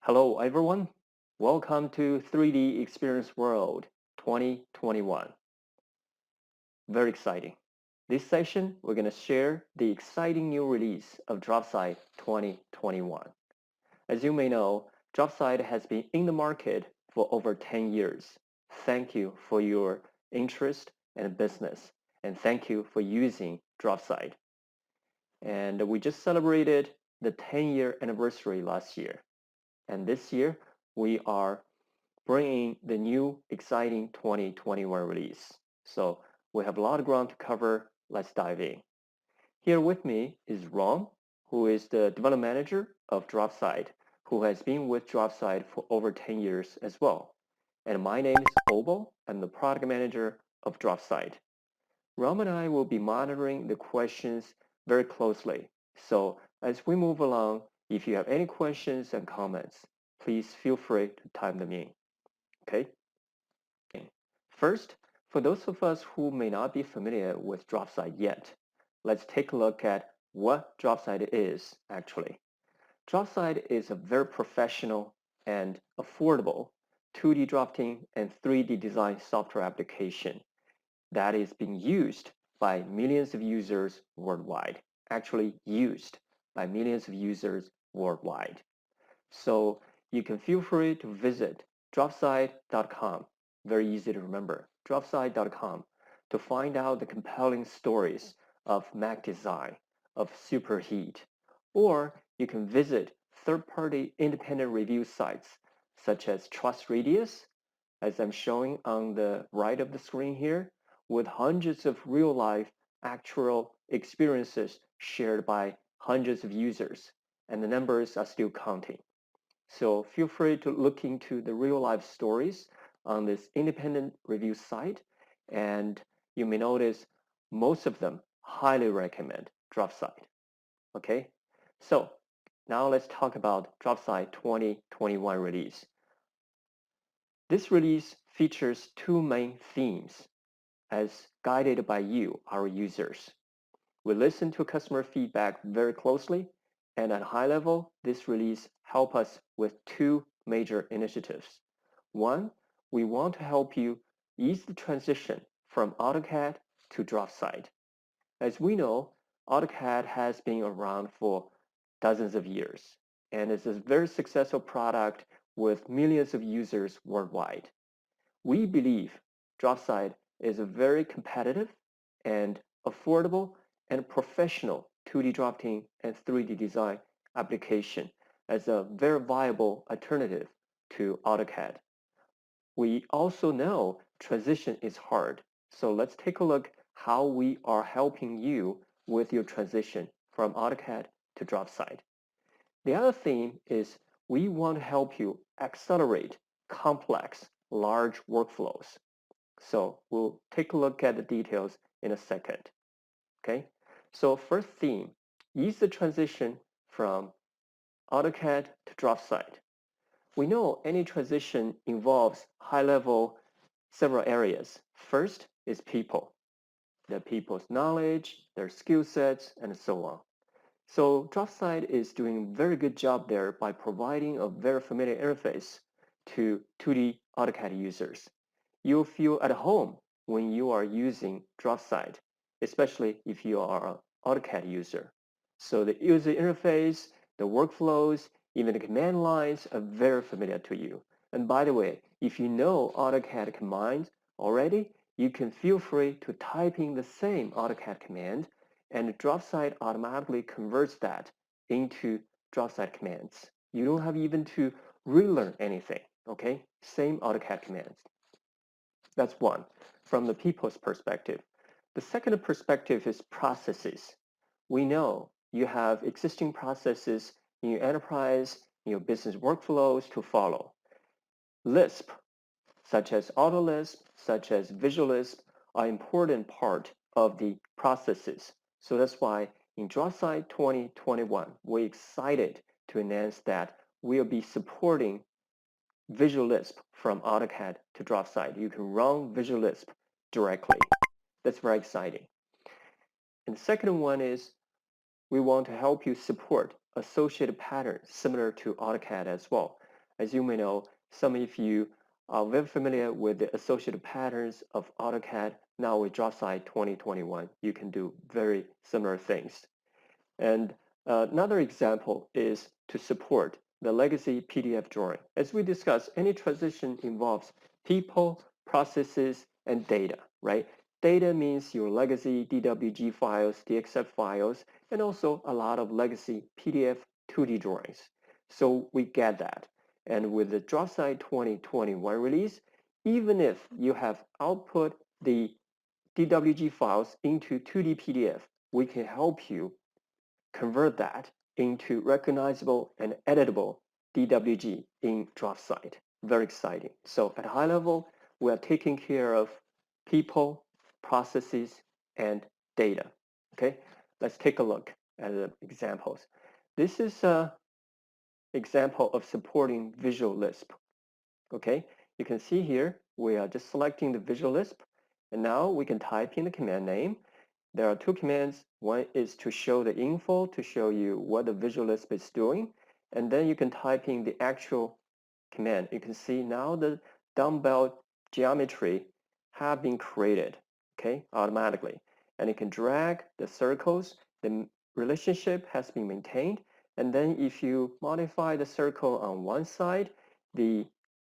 Hello everyone, welcome to 3D Experience World 2021. Very exciting. This session, we're going to share the exciting new release of DraftSight 2021. As you may know, DraftSight has been in the market for over 10 years. Thank you for your interest and business, and thank you for using DraftSight. And we just celebrated the 10-year anniversary last year. And this year, we are bringing the new exciting 2021 release. So we have a lot of ground to cover. Let's dive in. Here with me is Ram, who is the development manager of DraftSight, who has been with DraftSight for over 10 years as well. And my name is Oboe. I'm the product manager of DraftSight. Ram and I will be monitoring the questions very closely. So as we move along, if you have any questions and comments, please feel free to type them in. Okay? First, for those of us who may not be familiar with DraftSight yet, let's take a look at what DraftSight is actually. DraftSight is a very professional and affordable 2D drafting and 3D design software application that is being used by millions of users worldwide, actually used by millions of users worldwide. So you can feel free to visit DraftSight.com, very easy to remember, DraftSight.com, to find out the compelling stories of Mac design, of superheat, or you can visit third-party independent review sites such as TrustRadius, as I'm showing on the right of the screen here, with hundreds of real-life actual experiences shared by hundreds of users, and the numbers are still counting. So feel free to look into the real-life stories on this independent review site, and you may notice most of them highly recommend DraftSight. Okay, so now let's talk about DraftSight 2021 release. This release features two main themes as guided by you, our users. We listen to customer feedback very closely, and at a high level, this release helps us with two major initiatives. One, we want to help you ease the transition from AutoCAD to DraftSight. As we know, AutoCAD has been around for dozens of years, and it's a very successful product with millions of users worldwide. We believe DraftSight is a very competitive and affordable and professional 2D drafting and 3D design application as a very viable alternative to AutoCAD. We also know transition is hard, so let's take a look how we are helping you with your transition from AutoCAD to DraftSight. The other theme is we want to help you accelerate complex, large workflows. So we'll take a look at the details in a second. Okay, so first theme, ease the transition from AutoCAD to DraftSight. We know any transition involves high-level several areas. First is people, the people's knowledge, their skill sets, and so on. So DraftSight is doing a very good job there by providing a very familiar interface to 2D AutoCAD users. You'll feel at home when you are using DraftSight, especially if you are an AutoCAD user. So the user interface, the workflows, even the command lines are very familiar to you. And by the way, if you know AutoCAD commands already, you can feel free to type in the same AutoCAD command, and DraftSight automatically converts that into DraftSight commands. You don't have even to relearn anything, okay? Same AutoCAD commands. That's one, from the people's perspective. The second perspective is processes. We know you have existing processes in your enterprise, in your business workflows to follow. Lisp, such as AutoLisp, such as Visual Lisp, are important part of the processes. So that's why in DraftSight 2021, we're excited to announce that we'll be supporting Visual Lisp from AutoCAD to DraftSight. You can run Visual Lisp directly. That's very exciting. And the second one is we want to help you support Associative Patterns similar to AutoCAD as well. As you may know, some of you are very familiar with the associative patterns of AutoCAD. Now with DraftSight 2021, you can do very similar things. And another example is to support the legacy PDF drawing. As we discussed, any transition involves people, processes, and data, right? Data means your legacy DWG files, DXF files, and also a lot of legacy PDF 2D drawings. So we get that. And with the DraftSight 2021 release, even if you have output the DWG files into 2D PDF, we can help you convert that into recognizable and editable DWG in DraftSight. Very exciting. So at a high level, we are taking care of people, processes, and data. Okay, let's take a look at the examples. This is an example of supporting Visual Lisp. Okay, you can see here, we are just selecting the Visual Lisp, and now we can type in the command name. There are two commands. One is to show the info, to show you what the Visual Lisp is doing. And then you can type in the actual command. You can see now the dumbbell geometry have been created, okay, automatically. And you can drag the circles. The relationship has been maintained. And then if you modify the circle on one side, the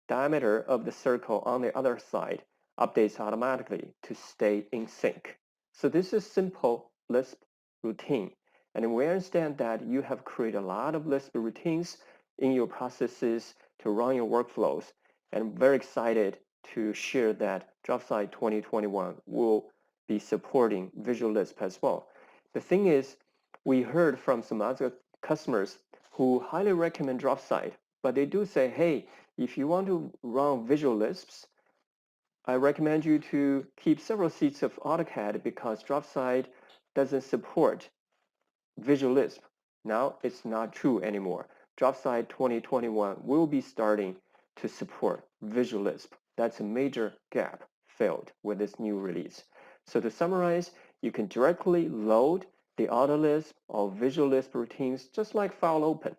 diameter of the circle on the other side updates automatically to stay in sync. So this is simple Lisp routine. And we understand that you have created a lot of Lisp routines in your processes to run your workflows. And I'm very excited to share that DraftSight 2021 will be supporting Visual Lisp as well. The thing is, we heard from some other customers who highly recommend DraftSight, but they do say, hey, if you want to run Visual Lisps, I recommend you to keep several seats of AutoCAD because DraftSight doesn't support Visual Lisp. Now it's not true anymore. DraftSight 2021 will be starting to support Visual Lisp. That's a major gap filled with this new release. So to summarize, you can directly load the AutoLisp or Visual Lisp routines just like file open.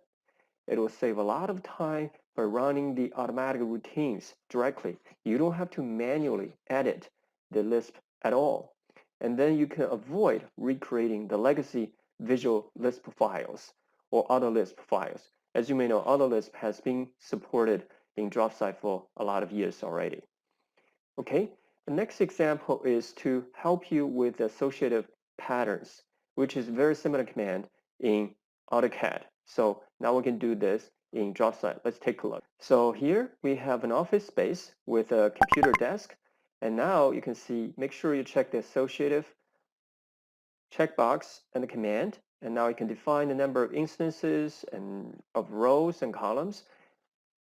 It will save a lot of time by running the automatic routines directly. You don't have to manually edit the Lisp at all. And then you can avoid recreating the legacy Visual Lisp files or AutoLisp files. As you may know, AutoLisp has been supported in DraftSight for a lot of years already. Okay, the next example is to help you with associative patterns, which is a very similar command in AutoCAD. So now we can do this in DraftSight. Let's take a look. So here we have an office space with a computer desk. And now you can see, make sure you check the associative checkbox and the command. And now you can define the number of instances and of rows and columns.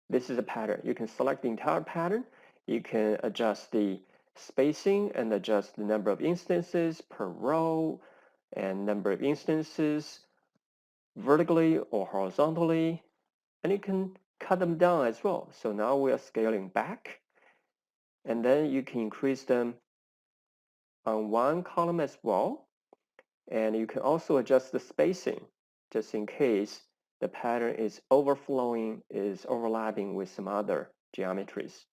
This is a pattern. You can select the entire pattern. You can adjust the spacing and adjust the number of instances per row and number of instances vertically or horizontally, and you can cut them down as well. So now we are scaling back, and then you can increase them on one column as well, and you can also adjust the spacing just in case the pattern is overflowing, is overlapping with some other geometries.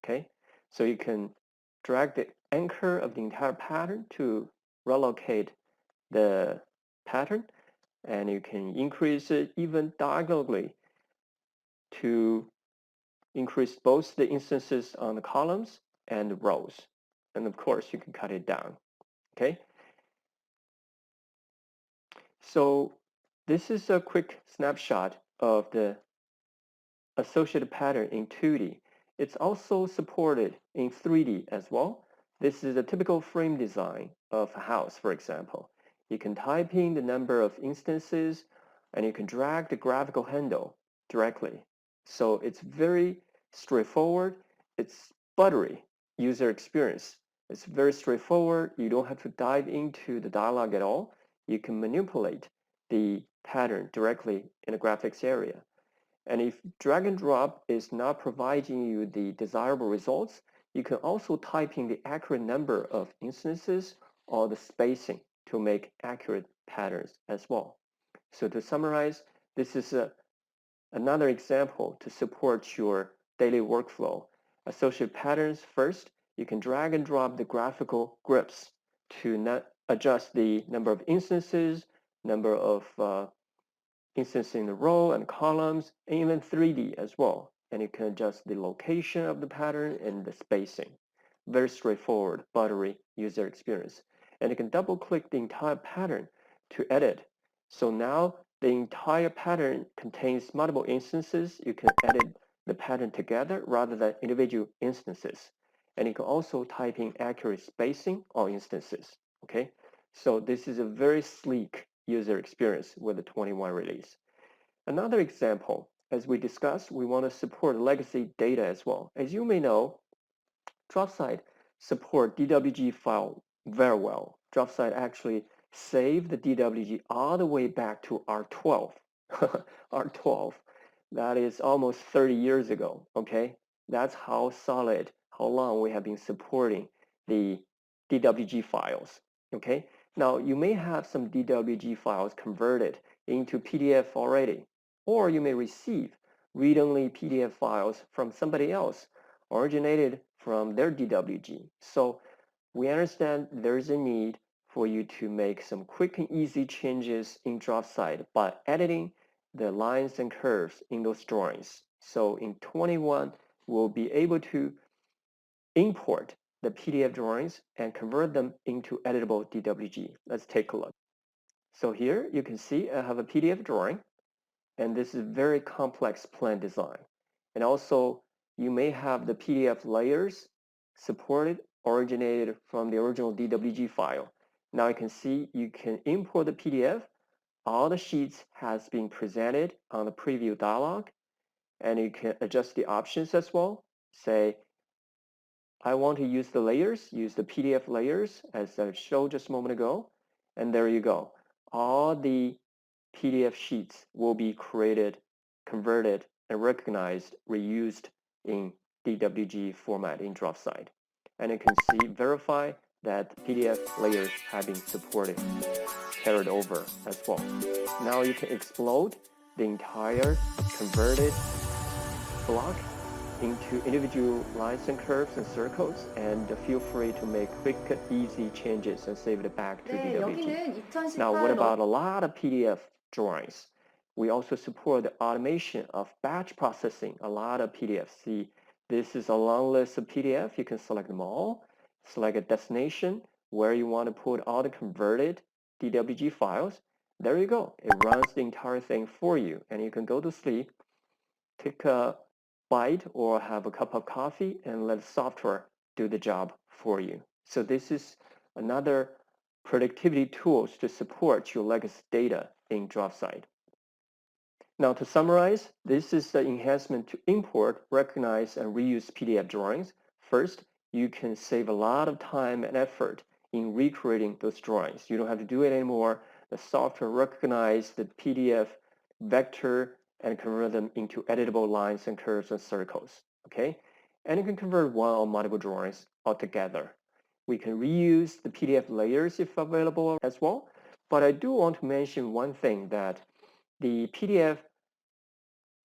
Okay, so you can drag the anchor of the entire pattern to relocate the pattern, and you can increase it even diagonally to increase both the instances on the columns and the rows. And of course, you can cut it down. Okay. So this is a quick snapshot of the associated pattern in 2D. It's also supported in 3D as well. This is a typical frame design of a house, for example. You can type in the number of instances and you can drag the graphical handle directly. So it's very straightforward. It's buttery user experience. It's very straightforward. You don't have to dive into the dialogue at all. You can manipulate the pattern directly in the graphics area. And if drag and drop is not providing you the desirable results, you can also type in the accurate number of instances or the spacing to make accurate patterns as well. So to summarize, this is a Another example to support your daily workflow. Associative patterns first, you can drag and drop the graphical grips to adjust the number of instances, number of instances in the row and columns, and even 3D as well. And you can adjust the location of the pattern and the spacing. Very straightforward, buttery user experience. And you can double click the entire pattern to edit. So now the entire pattern contains multiple instances. You can edit the pattern together rather than individual instances. And you can also type in accurate spacing on instances. Okay, so this is a very sleek user experience with the 21 release. Another example, as we discussed, we want to support legacy data as well. As you may know, DraftSight support DWG file very well. DraftSight actually saved the DWG all the way back to R12. R12, that is almost 30 years ago, okay? That's how solid, how long we have been supporting the DWG files, okay? Now, you may have some DWG files converted into PDF already, or you may receive read-only PDF files from somebody else originated from their DWG. So we understand there's a need for you to make some quick and easy changes in DraftSight by editing the lines and curves in those drawings. So in 21, we'll be able to import the PDF drawings and convert them into editable DWG. Let's take a look. So here you can see I have a PDF drawing, and this is very complex plan design. And also you may have the PDF layers supported, originated from the original DWG file. Now you can see you can import the PDF. All the sheets has been presented on the preview dialog, and you can adjust the options as well. Say, I want to use the layers, use the PDF layers as I showed just a moment ago, and there you go. All the PDF sheets will be created, converted, and recognized, reused in DWG format in DraftSight. And you can see, verify that PDF layers have been supported, carried over as well. Now you can explode the entire converted block into individual lines and curves and circles, and feel free to make quick, easy changes and save it back to 네, DWG. 여기는 Now, what 2018 about a lot of PDF drawings? We also support the automation of batch processing, a lot of PDFs. See, this is a long list of PDF. You can select them all, select a destination where you want to put all the converted DWG files. There you go. It runs the entire thing for you, and you can go to sleep, take a bite or have a cup of coffee, and let the software do the job for you. So this is another productivity tools to support your legacy data in DraftSight. Now to summarize, this is the enhancement to import, recognize, and reuse PDF drawings. First, you can save a lot of time and effort in recreating those drawings. You don't have to do it anymore. The software recognizes the PDF vector and convert them into editable lines and curves and circles, okay? And you can convert one or multiple drawings altogether. We can reuse the PDF layers if available as well. But I do want to mention one thing, that the PDF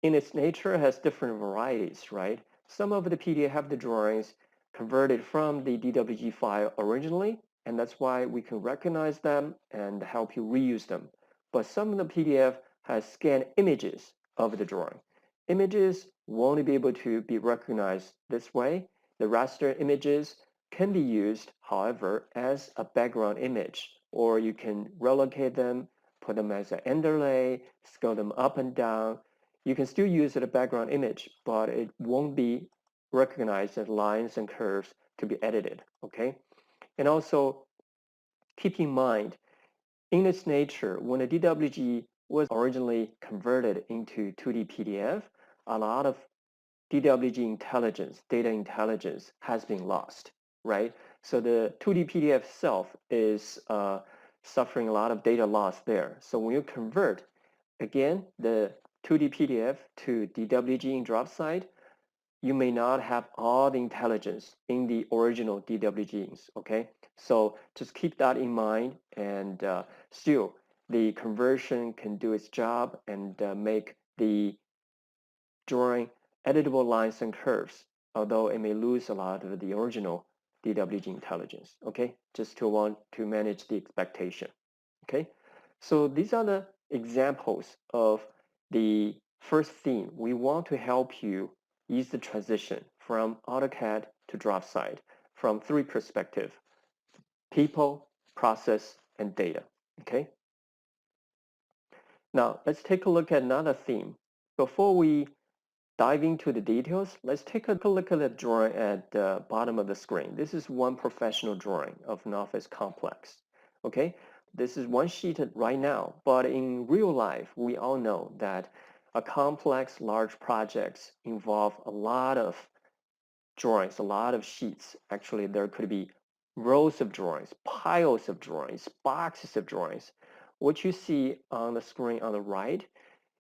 in its nature has different varieties, right? Some of the PDF have the drawings converted from the DWG file originally, and that's why we can recognize them and help you reuse them. But some of the PDF has scanned images of the drawing. Images won't be able to be recognized this way. The raster images can be used, however, as a background image, or you can relocate them, put them as an underlay, scale them up and down. You can still use it as a background image, but it won't be recognized as lines and curves to be edited, okay? And also keep in mind, in its nature, when a DWG was originally converted into 2D PDF, a lot of DWG intelligence, data intelligence has been lost, right? So the 2D PDF itself is suffering a lot of data loss there. So when you convert, again, the 2D PDF to DWG in DraftSight, you may not have all the intelligence in the original DWGs, okay? So just keep that in mind, and still the conversion can do its job and make the drawing editable lines and curves, although it may lose a lot of the original DWG intelligence, okay? Just to want to manage the expectation, okay? So these are the examples of the first theme. We want to help you ease the transition from AutoCAD to DraftSight from three perspectives: people, process, and data, okay? Now, let's take a look at another theme. Before we dive into the details, let's take a look at the drawing at the bottom of the screen. This is one professional drawing of an office complex, okay? This is one sheet right now, but in real life, we all know that a complex, large projects involve a lot of drawings, a lot of sheets. Actually, there could be rows of drawings, piles of drawings, boxes of drawings. What you see on the screen on the right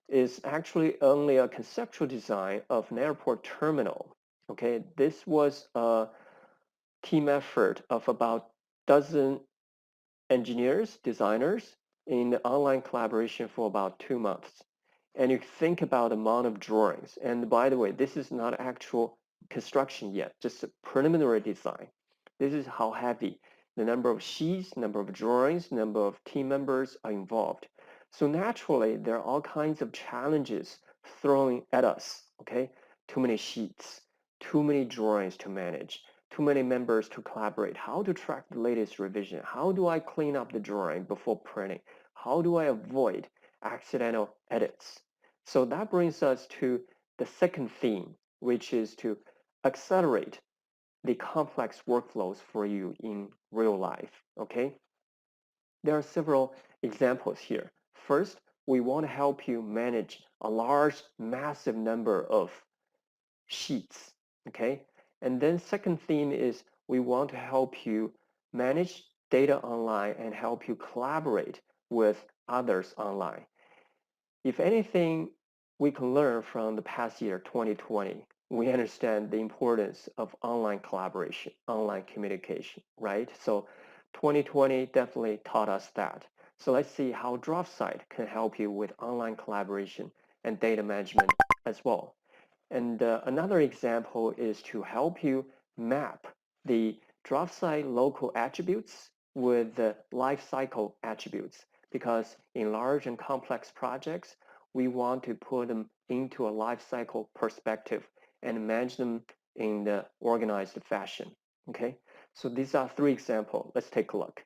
is actually only a conceptual design of an airport terminal. Okay, this was a team effort of about dozen engineers, designers in the online collaboration for about 2 months. And you think about the amount of drawings. And by the way, this is not actual construction yet, just a preliminary design. This is how heavy the number of sheets, number of drawings, number of team members are involved. So naturally, there are all kinds of challenges thrown at us, okay? Too many sheets, too many drawings to manage, too many members to collaborate, how to track the latest revision, how do I clean up the drawing before printing, how do I avoid accidental edits. So that brings us to the second theme, which is to accelerate the complex workflows for you in real life, okay? There are several examples here. First, we want to help you manage a large, massive number of sheets, okay? And then second theme is we want to help you manage data online and help you collaborate with others online. If anything we can learn from the past year, 2020, we understand the importance of online collaboration, online communication, right? So 2020 definitely taught us that. So let's see how DraftSight can help you with online collaboration and data management as well. And another example is to help you map the DraftSight local attributes with the lifecycle attributes, because in large and complex projects, we want to put them into a lifecycle perspective and manage them in the organized fashion, okay? So these are three examples. Let's take a look.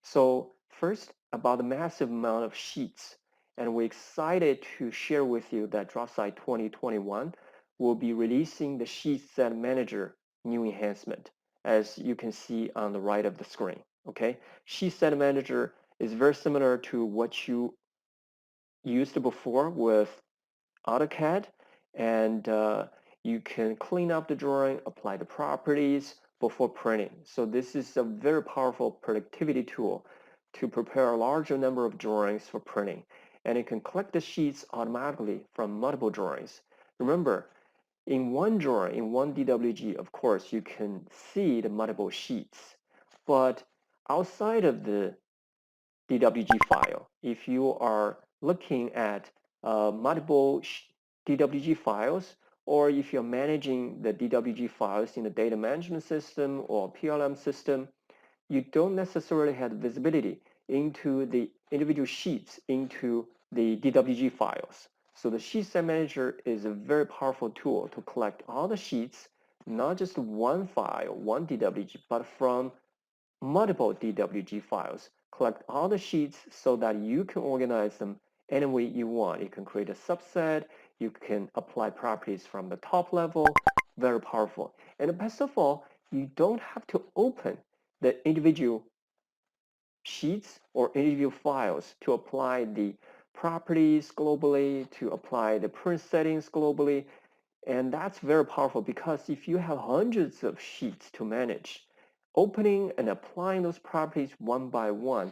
So first, about the massive amount of sheets, and we're excited to share with you that DraftSight 2021 will be releasing the Sheet Set Manager new enhancement, as you can see on the right of the screen, okay? Sheet Set Manager is very similar to what you used before with AutoCAD, and you can clean up the drawing, apply the properties before printing. So this is a very powerful productivity tool to prepare a larger number of drawings for printing. And it can collect the sheets automatically from multiple drawings. Remember, in one drawing, in one DWG, of course, you can see the multiple sheets. But outside of the DWG file, if you are looking at multiple DWG files, or if you're managing the DWG files in the data management system or PLM system, you don't necessarily have visibility into the individual sheets into the DWG files. So the Sheet Set Manager is a very powerful tool to collect all the sheets, not just one file, one DWG, but from multiple DWG files. Collect all the sheets so that you can organize them any way you want. You can create a subset. You can apply properties from the top level. Very powerful. And best of all, you don't have to open the individual sheets or individual files to apply the properties globally, to apply the print settings globally. And that's very powerful, because if you have hundreds of sheets to manage, opening and applying those properties one by one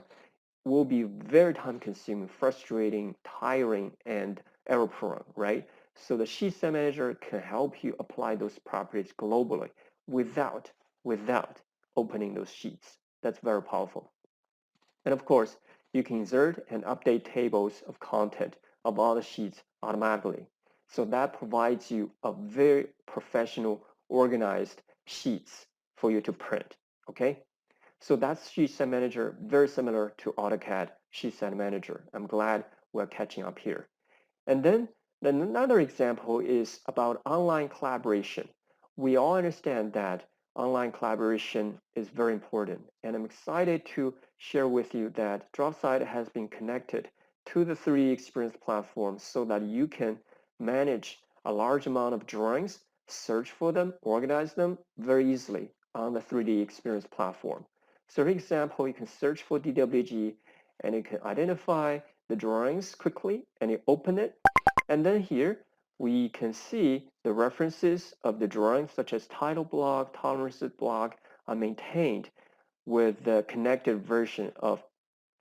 will be very time-consuming, frustrating, tiring, and error-prone, right? So the Sheet Set Manager can help you apply those properties globally without opening those sheets. That's very powerful. And of course, you can insert and update tables of content of all the sheets automatically. So that provides you a very professional, organized sheets for you to print, okay? So that's Sheet Set Manager, very similar to AutoCAD Sheet Set Manager. I'm glad we're catching up here. And then another example is about online collaboration. We all understand that online collaboration is very important, and I'm excited to share with you that DraftSight has been connected to the 3D Experience platform so that you can manage a large amount of drawings, search for them, organize them very easily on the 3D Experience platform. So for example, you can search for DWG and you can identify the drawings quickly and you open it. And then here we can see the references of the drawings such as title block, tolerances block are maintained with the connected version of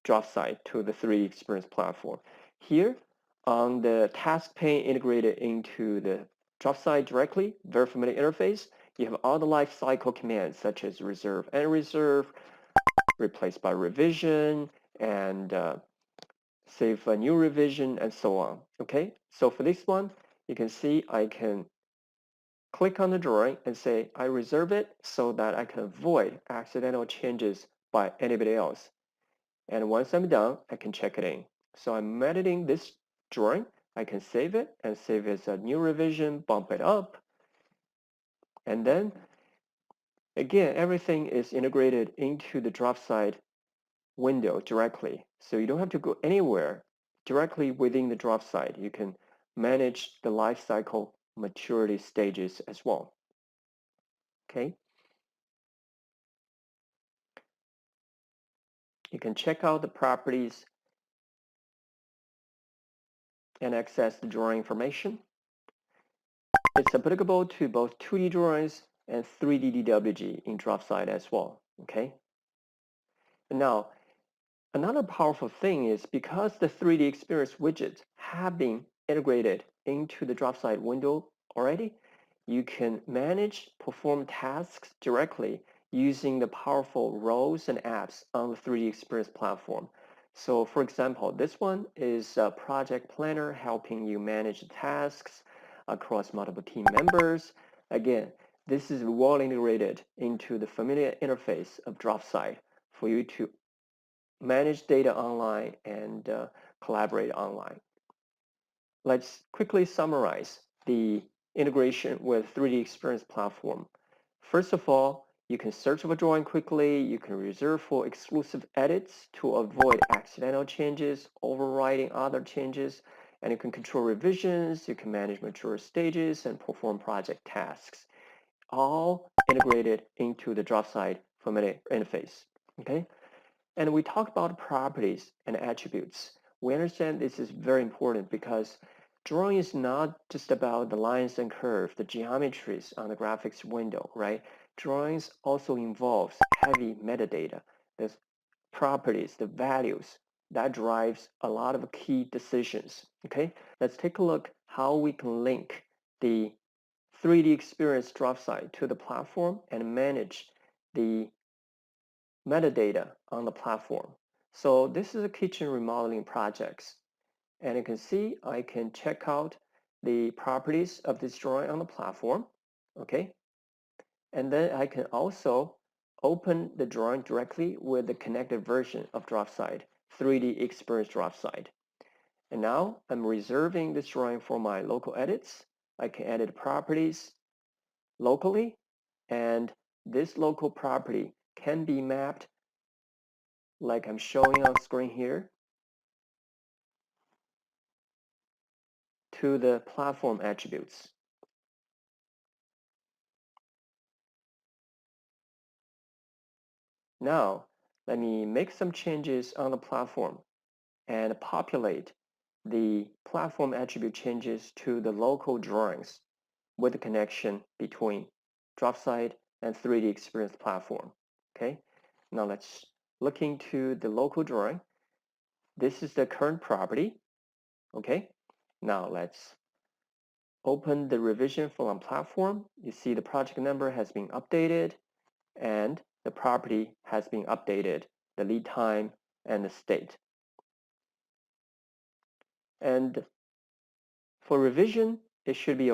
DraftSight to the 3D Experience platform. Here on the task pane integrated into the DraftSight directly, very familiar interface, you have all the life cycle commands such as reserve and reserve, replace by revision, and save a new revision, and so on. Okay, so for this one, you can see I can click on the drawing and say I reserve it so that I can avoid accidental changes by anybody else. And once I'm done, I can check it in. So I'm editing this drawing. I can save it and save it as a new revision, bump it up. And then again, everything is integrated into the DraftSight window directly. So you don't have to go anywhere. Directly within the DraftSight, you can manage the life cycle maturity stages as well. Okay. You can check out the properties and access the drawing information. It's applicable to both 2D drawings and 3D DWG in DraftSight as well. Okay. Now, another powerful thing is because the 3D Experience widgets have been integrated into the DraftSight window already, you can manage, perform tasks directly using the powerful roles and apps on the 3D Experience platform. So for example, this one is a project planner helping you manage tasks across multiple team members. Again, this is well integrated into the familiar interface of DraftSight for you to manage data online and collaborate online. Let's quickly summarize the integration with 3D Experience platform. First of all, you can search for a drawing quickly, you can reserve for exclusive edits to avoid accidental changes, overriding other changes, and you can control revisions, you can manage mature stages, and perform project tasks, all integrated into the DraftSight familiar interface. Okay? And we talk about properties and attributes. We understand this is very important because drawing is not just about the lines and curves, the geometries on the graphics window, right? Drawings also involves heavy metadata, the properties, the values that drives a lot of key decisions. Okay, let's take a look how we can link the 3D Experience DraftSight to the platform and manage the metadata on the platform. So this is a kitchen remodeling projects. And you can see I can check out the properties of this drawing on the platform. Okay. And then I can also open the drawing directly with the connected version of DraftSight, 3D Experience DraftSight. And now I'm reserving this drawing for my local edits. I can edit properties locally, and this local property can be mapped like I'm showing on screen here to the platform attributes. Now, let me make some changes on the platform and populate the platform attribute changes to the local drawings with the connection between DraftSight and 3D Experience platform. Okay, now let's look into the local drawing. This is the current property. Okay, now let's open the revision from on platform. You see the project number has been updated and the property has been updated, the lead time and the state. And for revision, it should be